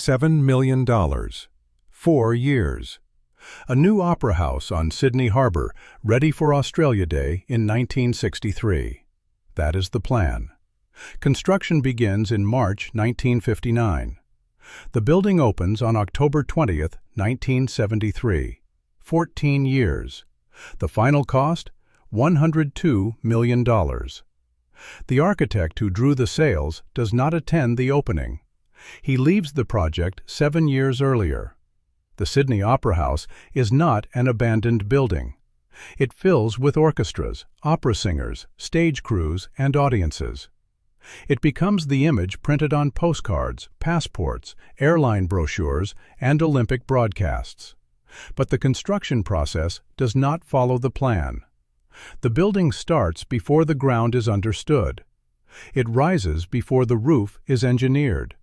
$7 million. 4 years. A new opera house on Sydney Harbour, ready for Australia Day in 1963. That is the plan. Construction begins in March 1959. The building opens on October 20th, 1973. 14 years. The final cost? $102 million. The architect who drew the sails does not attend the opening. He leaves the project 7 years earlier. The Sydney Opera House is not an abandoned building. It fills with orchestras, opera singers, stage crews, and audiences. It becomes the image printed on postcards, passports, airline brochures, and Olympic broadcasts. But the construction process does not follow the plan. The building starts before the ground is understood. It rises before the roof is engineered.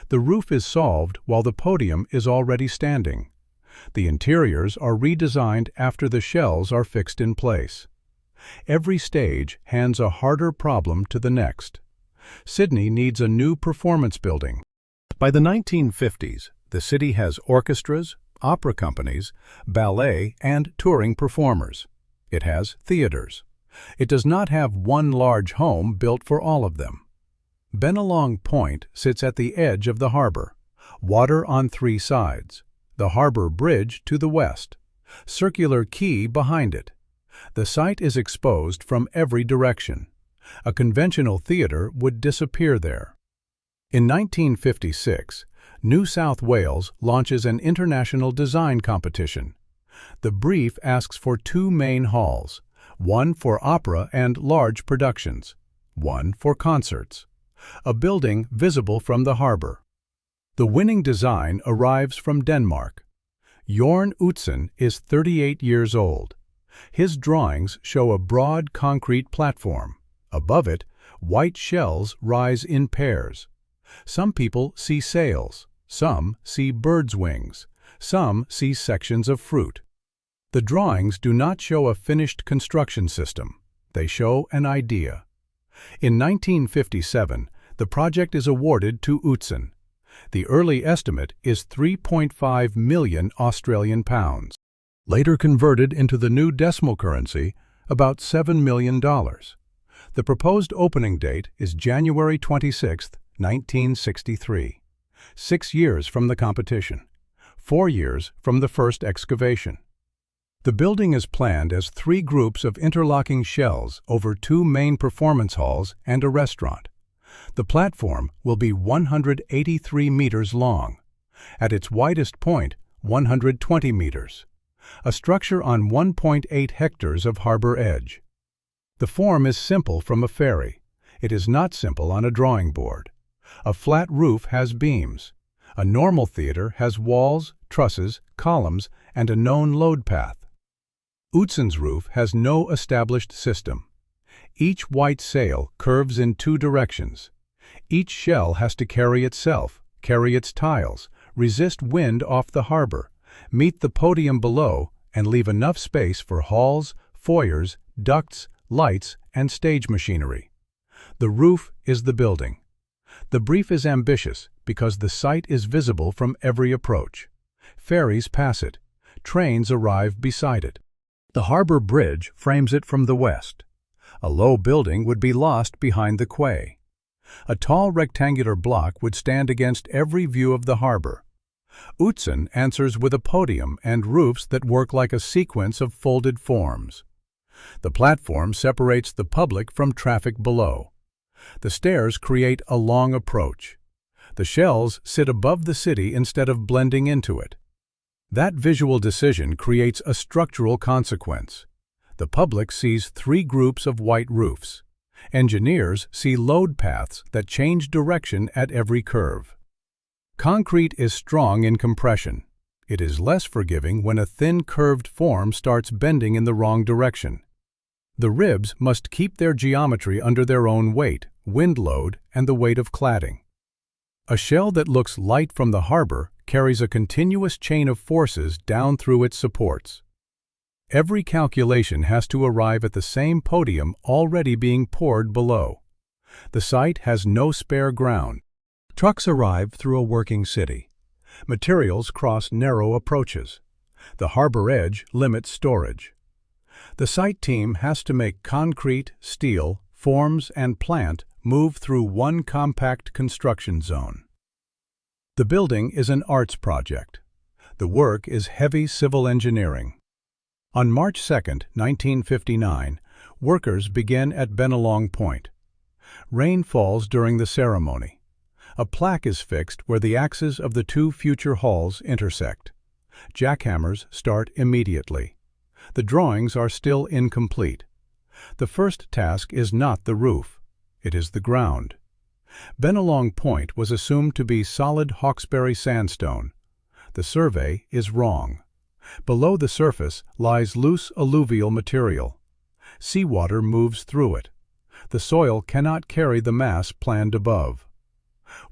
The roof is solved while the podium is already standing. The interiors are redesigned after the shells are fixed in place. Every stage hands a harder problem to the next. Sydney needs a new performance building. By the 1950s, the city has orchestras, opera companies, ballet, and touring performers. It has theaters. It does not have one large home built for all of them. Bennelong Point sits at the edge of the harbour. Water on 3 sides. The Harbour Bridge to the west. Circular quay behind it. The site is exposed from every direction. A conventional theatre would disappear there. In 1956, New South Wales launches an international design competition. The brief asks for 2 main halls, one for opera and large productions, one for concerts. A building visible from the harbour. The winning design arrives from Denmark. Jørn Utzon is 38 years old. His drawings show a broad concrete platform. Above it, white shells rise in pairs. Some people see sails, some see birds' wings, some see sections of fruit. The drawings do not show a finished construction system. They show an idea. In 1957, the project is awarded to Utzon. The early estimate is £3.5 million Australian pounds. Later converted into the new decimal currency, about $7 million. The proposed opening date is January 26, 1963. 6 years from the competition. 4 years from the first excavation. The building is planned as 3 groups of interlocking shells over 2 main performance halls and a restaurant. The platform will be 183 meters long. At its widest point, 120 meters. A structure on 1.8 hectares of harbour edge. The form is simple from a ferry. It is not simple on a drawing board. A flat roof has beams. A normal theatre has walls, trusses, columns, and a known load path. Utzon's roof has no established system. Each white sail curves in 2 directions. Each shell has to carry itself, carry its tiles, resist wind off the harbour, meet the podium below, and leave enough space for halls, foyers, ducts, lights, and stage machinery. The roof is the building. The brief is ambitious because the site is visible from every approach. Ferries pass it. Trains arrive beside it. The Harbour Bridge frames it from the west. A low building would be lost behind the quay. A tall rectangular block would stand against every view of the harbour. Utzon answers with a podium and roofs that work like a sequence of folded forms. The platform separates the public from traffic below. The stairs create a long approach. The shells sit above the city instead of blending into it. That visual decision creates a structural consequence. The public sees 3 groups of white roofs. Engineers see load paths that change direction at every curve. Concrete is strong in compression. It is less forgiving when a thin curved form starts bending in the wrong direction. The ribs must keep their geometry under their own weight, wind load, and the weight of cladding. A shell that looks light from the harbour carries a continuous chain of forces down through its supports. Every calculation has to arrive at the same podium already being poured below. The site has no spare ground. Trucks arrive through a working city. Materials cross narrow approaches. The harbor edge limits storage. The site team has to make concrete, steel, forms, and plant move through one compact construction zone. The building is an arts project. The work is heavy civil engineering. On March 2, 1959, workers begin at Benelong Point. Rain falls during the ceremony. A plaque is fixed where the axes of the two future halls intersect. Jackhammers start immediately. The drawings are still incomplete. The first task is not the roof. It is the ground. Benelong Point was assumed to be solid Hawkesbury sandstone. The survey is wrong. Below the surface lies loose alluvial material. Seawater moves through it. The soil cannot carry the mass planned above.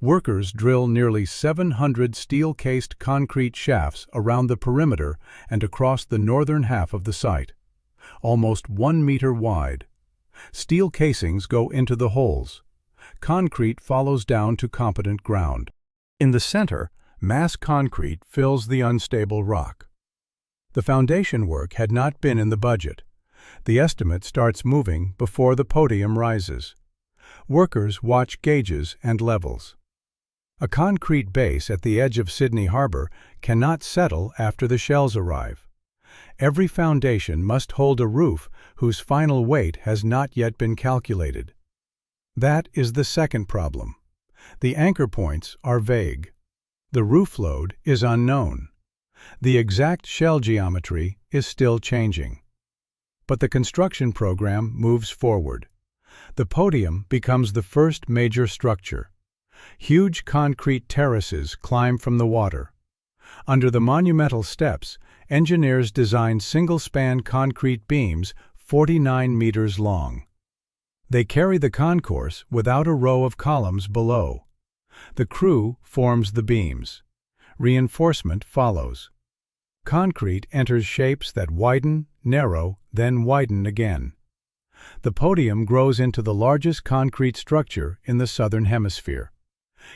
Workers drill nearly 700 steel-cased concrete shafts around the perimeter and across the northern half of the site, almost 1 meter wide. Steel casings go into the holes. Concrete follows down to competent ground. In the center, mass concrete fills the unstable rock. The foundation work had not been in the budget. The estimate starts moving before the podium rises. Workers watch gauges and levels. A concrete base at the edge of Sydney Harbour cannot settle after the shells arrive. Every foundation must hold a roof whose final weight has not yet been calculated. That is the second problem. The anchor points are vague. The roof load is unknown. The exact shell geometry is still changing. But the construction program moves forward. The podium becomes the first major structure. Huge concrete terraces climb from the water. Under the monumental steps, engineers design single-span concrete beams 49 meters long. They carry the concourse without a row of columns below. The crew forms the beams. Reinforcement follows. Concrete enters shapes that widen, narrow, then widen again. The podium grows into the largest concrete structure in the Southern Hemisphere.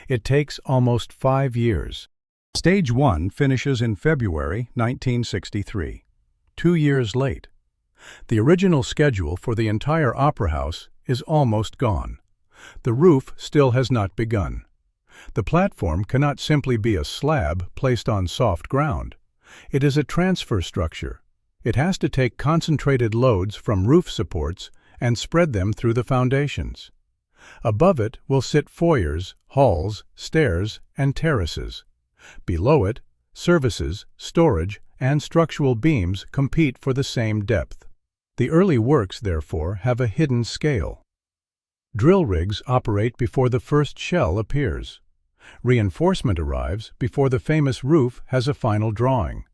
It takes almost 5 years. Stage 1 finishes in February 1963, 2 years late. The original schedule for the entire Opera House is almost gone. The roof still has not begun. The platform cannot simply be a slab placed on soft ground. It is a transfer structure. It has to take concentrated loads from roof supports and spread them through the foundations. Above it will sit foyers, halls, stairs, and terraces. Below it, services, storage, and structural beams compete for the same depth. The early works, therefore, have a hidden scale. Drill rigs operate before the first shell appears. Reinforcement arrives before the famous roof has a final drawing.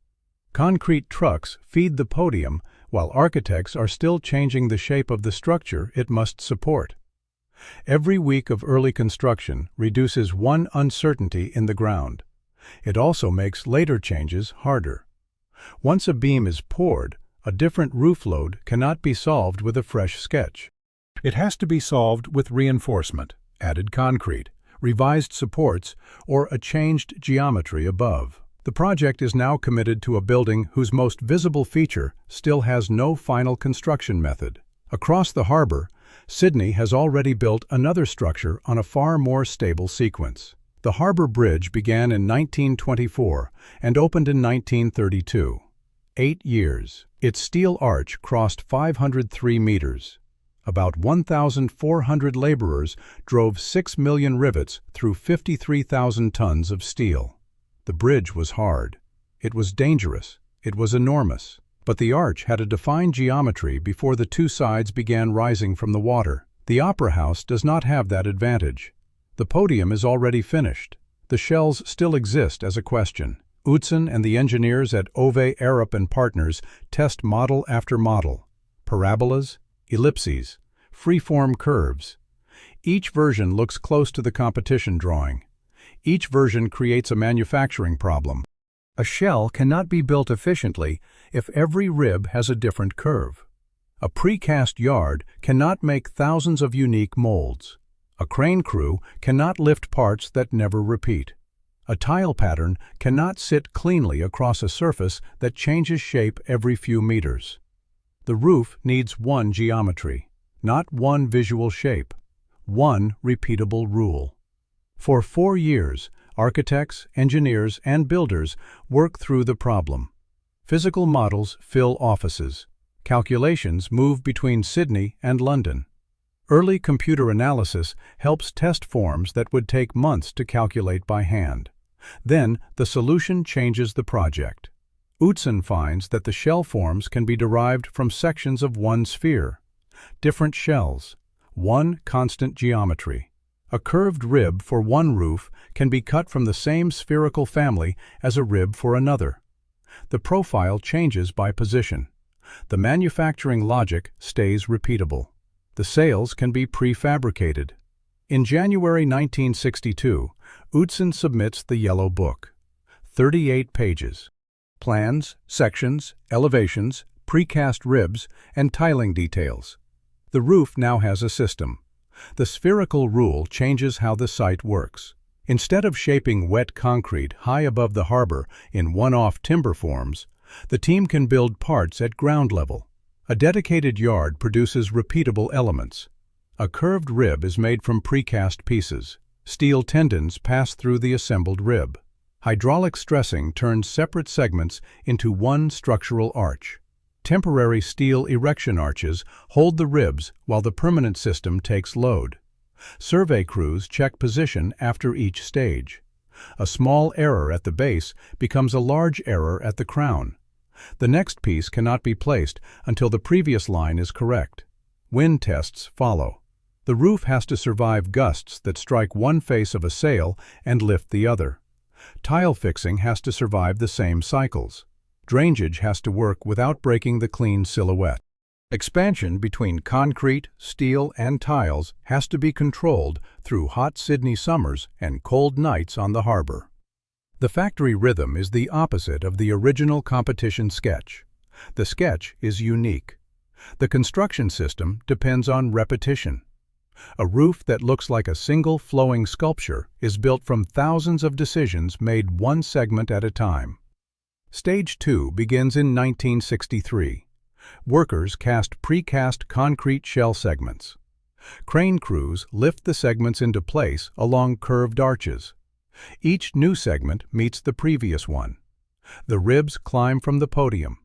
Concrete trucks feed the podium while architects are still changing the shape of the structure it must support. Every week of early construction reduces one uncertainty in the ground. It also makes later changes harder. Once a beam is poured, a different roof load cannot be solved with a fresh sketch. It has to be solved with reinforcement, added concrete, revised supports, or a changed geometry above. The project is now committed to a building whose most visible feature still has no final construction method. Across the harbor, Sydney has already built another structure on a far more stable sequence. The Harbour Bridge began in 1924 and opened in 1932. 8 years. Its steel arch crossed 503 meters. About 1,400 laborers drove 6 million rivets through 53,000 tons of steel. The bridge was hard. It was dangerous. It was enormous. But the arch had a defined geometry before the two sides began rising from the water. The Opera House does not have that advantage. The podium is already finished. The shells still exist as a question. Utzon and the engineers at Ove Arup and Partners test model after model. Parabolas, ellipses, freeform curves. Each version looks close to the competition drawing. Each version creates a manufacturing problem. A shell cannot be built efficiently if every rib has a different curve. A precast yard cannot make thousands of unique molds. A crane crew cannot lift parts that never repeat. A tile pattern cannot sit cleanly across a surface that changes shape every few meters. The roof needs one geometry, not one visual shape, one repeatable rule. For 4 years, architects, engineers, and builders work through the problem. Physical models fill offices. Calculations move between Sydney and London. Early computer analysis helps test forms that would take months to calculate by hand. Then, the solution changes the project. Utzon finds that the shell forms can be derived from sections of one sphere. Different shells, one constant geometry. A curved rib for one roof can be cut from the same spherical family as a rib for another. The profile changes by position. The manufacturing logic stays repeatable. The sails can be prefabricated. In January 1962, Utzon submits the Yellow Book. 38 pages. Plans, sections, elevations, precast ribs, and tiling details. The roof now has a system. The spherical rule changes how the site works. Instead of shaping wet concrete high above the harbor in one-off timber forms, the team can build parts at ground level. A dedicated yard produces repeatable elements. A curved rib is made from precast pieces. Steel tendons pass through the assembled rib. Hydraulic stressing turns separate segments into one structural arch. Temporary steel erection arches hold the ribs while the permanent system takes load. Survey crews check position after each stage. A small error at the base becomes a large error at the crown. The next piece cannot be placed until the previous line is correct. Wind tests follow. The roof has to survive gusts that strike one face of a sail and lift the other. Tile fixing has to survive the same cycles. Drainage has to work without breaking the clean silhouette. Expansion between concrete, steel, and tiles has to be controlled through hot Sydney summers and cold nights on the harbor. The factory rhythm is the opposite of the original competition sketch. The sketch is unique. The construction system depends on repetition. A roof that looks like a single flowing sculpture is built from thousands of decisions made one segment at a time. Stage 2 begins in 1963. Workers cast precast concrete shell segments. Crane crews lift the segments into place along curved arches. Each new segment meets the previous one. The ribs climb from the podium.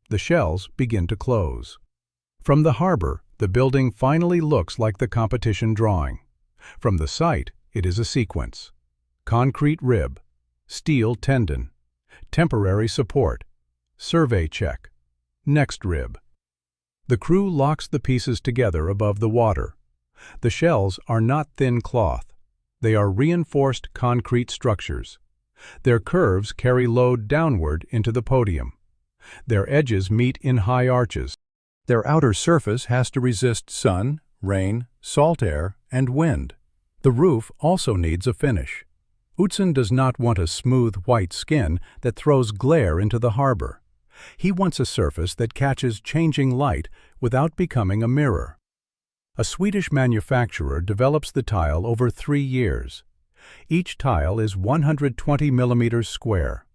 The shells begin to close. From the harbor, the building finally looks like the competition drawing. From the site, it is a sequence. Concrete rib, steel tendon, temporary support, survey check, next rib. The crew locks the pieces together above the water. The shells are not thin cloth. They are reinforced concrete structures. Their curves carry load downward into the podium. Their edges meet in high arches. Their outer surface has to resist sun, rain, salt air, and wind. The roof also needs a finish. Utzon does not want a smooth white skin that throws glare into the harbor. He wants a surface that catches changing light without becoming a mirror. A Swedish manufacturer develops the tile over 3 years. Each tile is 120 millimeters square.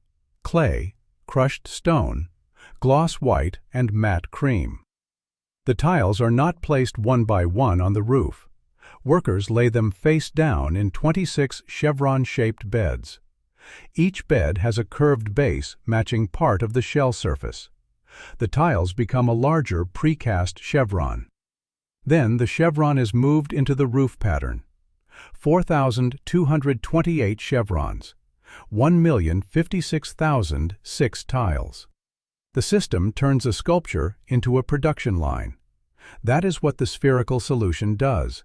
Clay, crushed stone, gloss white, and matte cream. The tiles are not placed one by one on the roof. Workers lay them face down in 26 chevron-shaped beds. Each bed has a curved base matching part of the shell surface. The tiles become a larger precast chevron. Then the chevron is moved into the roof pattern. 4,228 chevrons, 1,056,006 tiles. The system turns a sculpture into a production line. That is what the spherical solution does.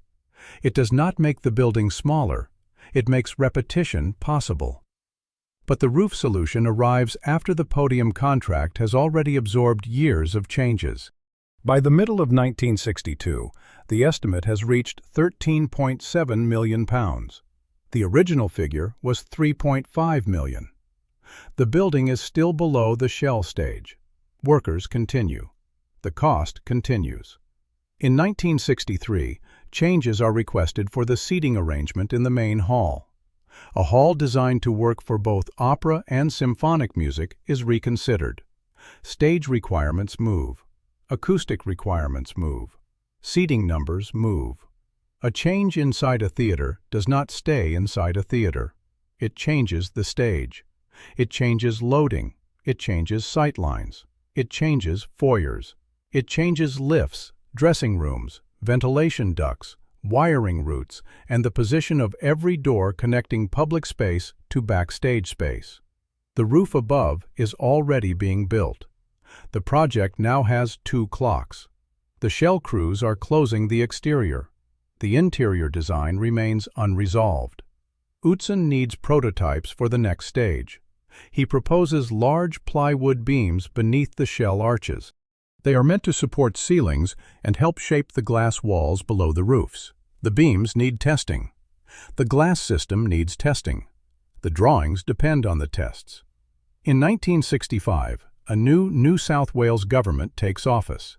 It does not make the building smaller. It makes repetition possible. But the roof solution arrives after the podium contract has already absorbed years of changes. By the middle of 1962, the estimate has reached £13.7 million. The original figure was £3.5 million. The building is still below the shell stage. Workers continue. The cost continues. In 1963, Changes are requested for the seating arrangement in the main hall. A hall designed to work for both opera and symphonic music is reconsidered. Stage requirements move. Acoustic requirements move. Seating numbers move. A change inside a theater does not stay inside a theater. It changes the stage. It changes loading. It changes sightlines. It changes foyers. It changes lifts, dressing rooms, ventilation ducts, wiring routes, and the position of every door connecting public space to backstage space. The roof above is already being built. The project now has 2 clocks. The shell crews are closing the exterior. The interior design remains unresolved. Utzon needs prototypes for the next stage. He proposes large plywood beams beneath the shell arches. They are meant to support ceilings and help shape the glass walls below the roofs. The beams need testing. The glass system needs testing. The drawings depend on the tests. In 1965, a new New South Wales government takes office.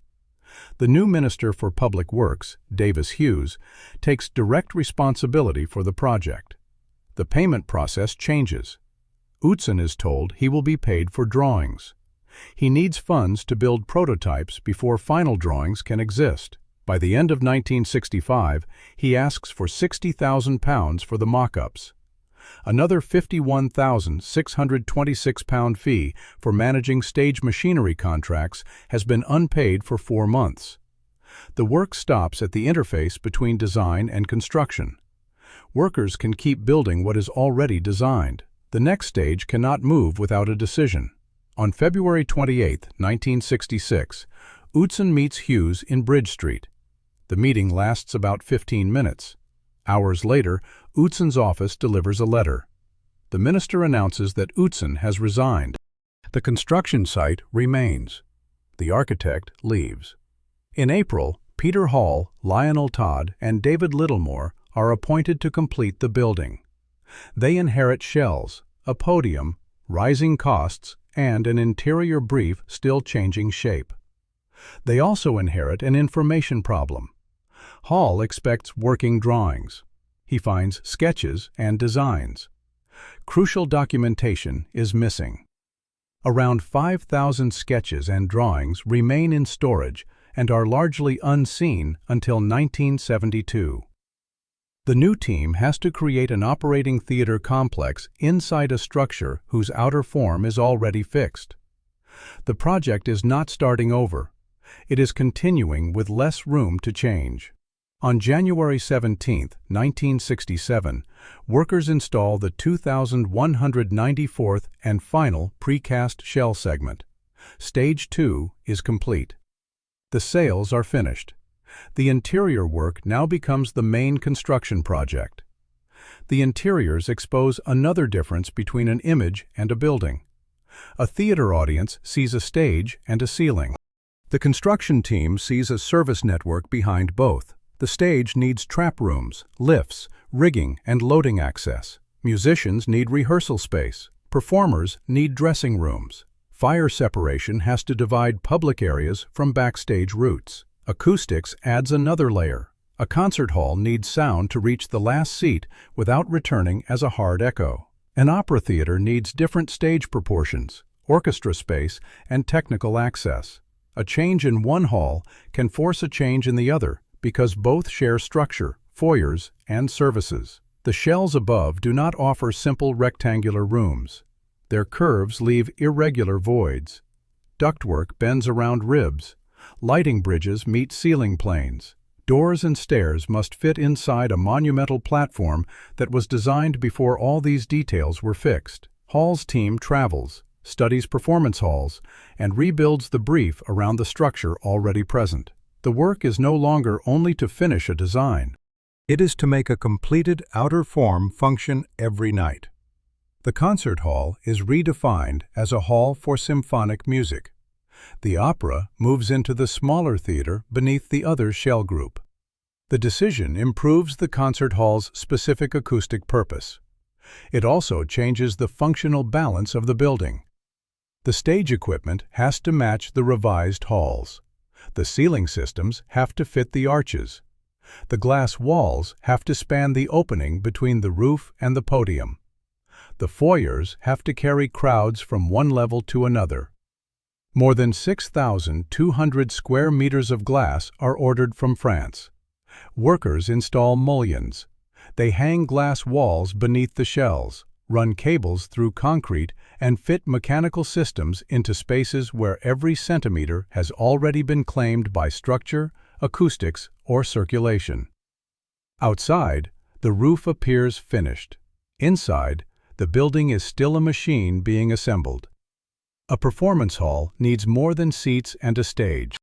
The new Minister for Public Works, Davis Hughes, takes direct responsibility for the project. The payment process changes. Utzon is told he will be paid for drawings. He needs funds to build prototypes before final drawings can exist. By the end of 1965, he asks for £60,000 for the mock-ups. Another £51,626 fee for managing stage machinery contracts has been unpaid for 4 months. The work stops at the interface between design and construction. Workers can keep building what is already designed. The next stage cannot move without a decision. On February 28, 1966, Utzon meets Hughes in Bridge Street. The meeting lasts about 15 minutes. Hours later, Utzon's office delivers a letter. The minister announces that Utzon has resigned. The construction site remains. The architect leaves. In April, Peter Hall, Lionel Todd, and David Littlemore are appointed to complete the building. They inherit shells, a podium, rising costs, and an interior brief still changing shape. They also inherit an information problem. Hall expects working drawings. He finds sketches and designs. Crucial documentation is missing. Around 5,000 sketches and drawings remain in storage and are largely unseen until 1972. The new team has to create an operating theater complex inside a structure whose outer form is already fixed. The project is not starting over. It is continuing with less room to change. On January 17, 1967, workers install the 2,194th and final precast shell segment. Stage 2 is complete. The sails are finished. The interior work now becomes the main construction project. The interiors expose another difference between an image and a building. A theater audience sees a stage and a ceiling. The construction team sees a service network behind both. The stage needs trap rooms, lifts, rigging, and loading access. Musicians need rehearsal space. Performers need dressing rooms. Fire separation has to divide public areas from backstage routes. Acoustics adds another layer. A concert hall needs sound to reach the last seat without returning as a hard echo. An opera theater needs different stage proportions, orchestra space, and technical access. A change in one hall can force a change in the other because both share structure, foyers, and services. The shells above do not offer simple rectangular rooms. Their curves leave irregular voids. Ductwork bends around ribs. Lighting bridges meet ceiling planes. Doors and stairs must fit inside a monumental platform that was designed before all these details were fixed. Hall's team travels, studies performance halls, and rebuilds the brief around the structure already present. The work is no longer only to finish a design. It is to make a completed outer form function every night. The concert hall is redefined as a hall for symphonic music. The opera moves into the smaller theater beneath the other shell group. The decision improves the concert hall's specific acoustic purpose. It also changes the functional balance of the building. The stage equipment has to match the revised halls. The ceiling systems have to fit the arches. The glass walls have to span the opening between the roof and the podium. The foyers have to carry crowds from one level to another. More than 6,200 square meters of glass are ordered from France. Workers install mullions. They hang glass walls beneath the shells, run cables through concrete, and fit mechanical systems into spaces where every centimeter has already been claimed by structure, acoustics, or circulation. Outside, the roof appears finished. Inside, the building is still a machine being assembled. A performance hall needs more than seats and a stage.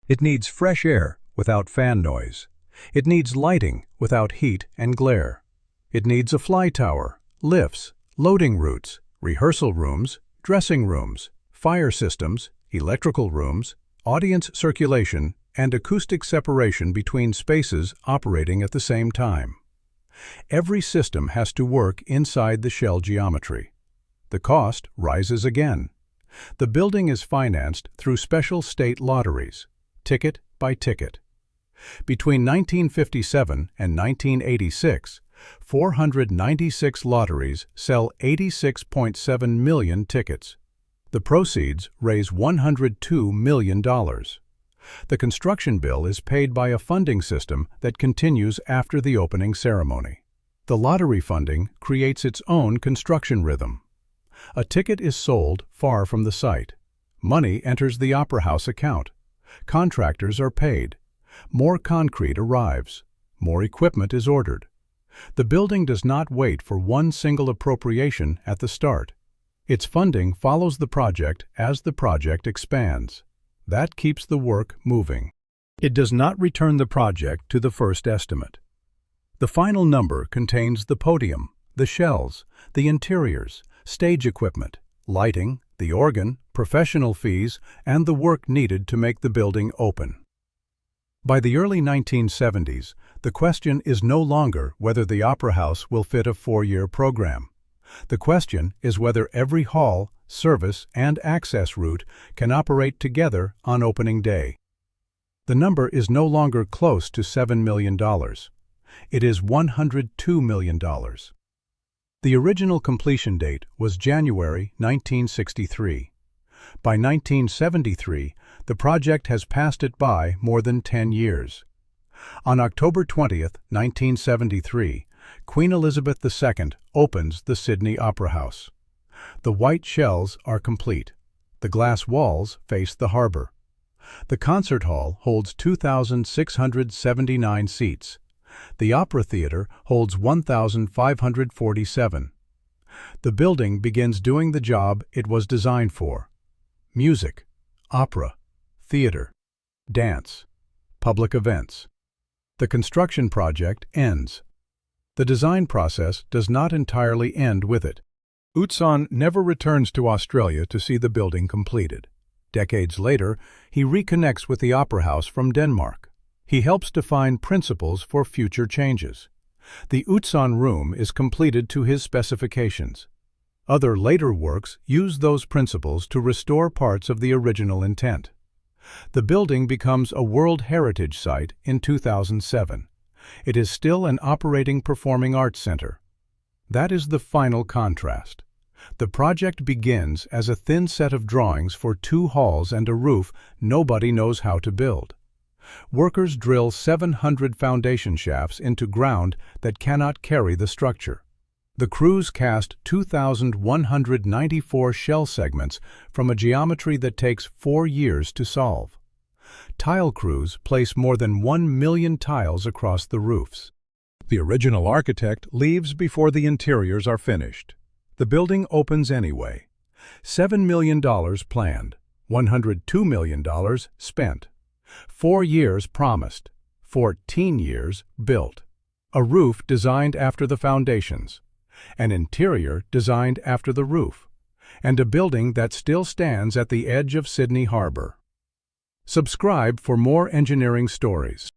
It needs fresh air without fan noise. It needs lighting without heat and glare. It needs a fly tower, lifts, loading routes, rehearsal rooms, dressing rooms, fire systems, electrical rooms, audience circulation, and acoustic separation between spaces operating at the same time. Every system has to work inside the shell geometry. The cost rises again. The building is financed through special state lotteries, ticket by ticket. Between 1957 and 1986, 496 lotteries sell 86.7 million tickets. The proceeds raise $102 million. The construction bill is paid by a funding system that continues after the opening ceremony. The lottery funding creates its own construction rhythm. A ticket is sold far from the site. Money enters the Opera House account. Contractors are paid. More concrete arrives. More equipment is ordered. The building does not wait for one single appropriation at the start. Its funding follows the project as the project expands. That keeps the work moving. It does not return the project to the first estimate. The final number contains the podium, the shells, the interiors, stage equipment, lighting, the organ, professional fees, and the work needed to make the building open. By the early 1970s, the question is no longer whether the Opera House will fit a 4-year program. The question is whether every hall, service, and access route can operate together on opening day. The number is no longer close to $7 million. It is $102 million. The original completion date was January 1963. By 1973, the project has passed it by more than 10 years. On October 20, 1973, Queen Elizabeth II opens the Sydney Opera House. The white shells are complete. The glass walls face the harbor. The concert hall holds 2,679 seats. The opera theater holds 1,547. The building begins doing the job it was designed for: music, opera, theater, dance, public events. The construction project ends. The design process does not entirely end with it. Utzon never returns to Australia to see the building completed. Decades later, he reconnects with the Opera House from Denmark. He helps define principles for future changes. The Utzon room is completed to his specifications. Other later works use those principles to restore parts of the original intent. The building becomes a World Heritage Site in 2007. It is still an operating performing arts center. That is the final contrast. The project begins as a thin set of drawings for 2 halls and a roof nobody knows how to build. Workers drill 700 foundation shafts into ground that cannot carry the structure. The crews cast 2,194 shell segments from a geometry that takes 4 years to solve. Tile crews place more than 1 million tiles across the roofs. The original architect leaves before the interiors are finished. The building opens anyway. $7 million planned, $102 million spent. 4 years promised, 14 years built. A roof designed after the foundations, an interior designed after the roof, and a building that still stands at the edge of Sydney Harbour. Subscribe for more engineering stories.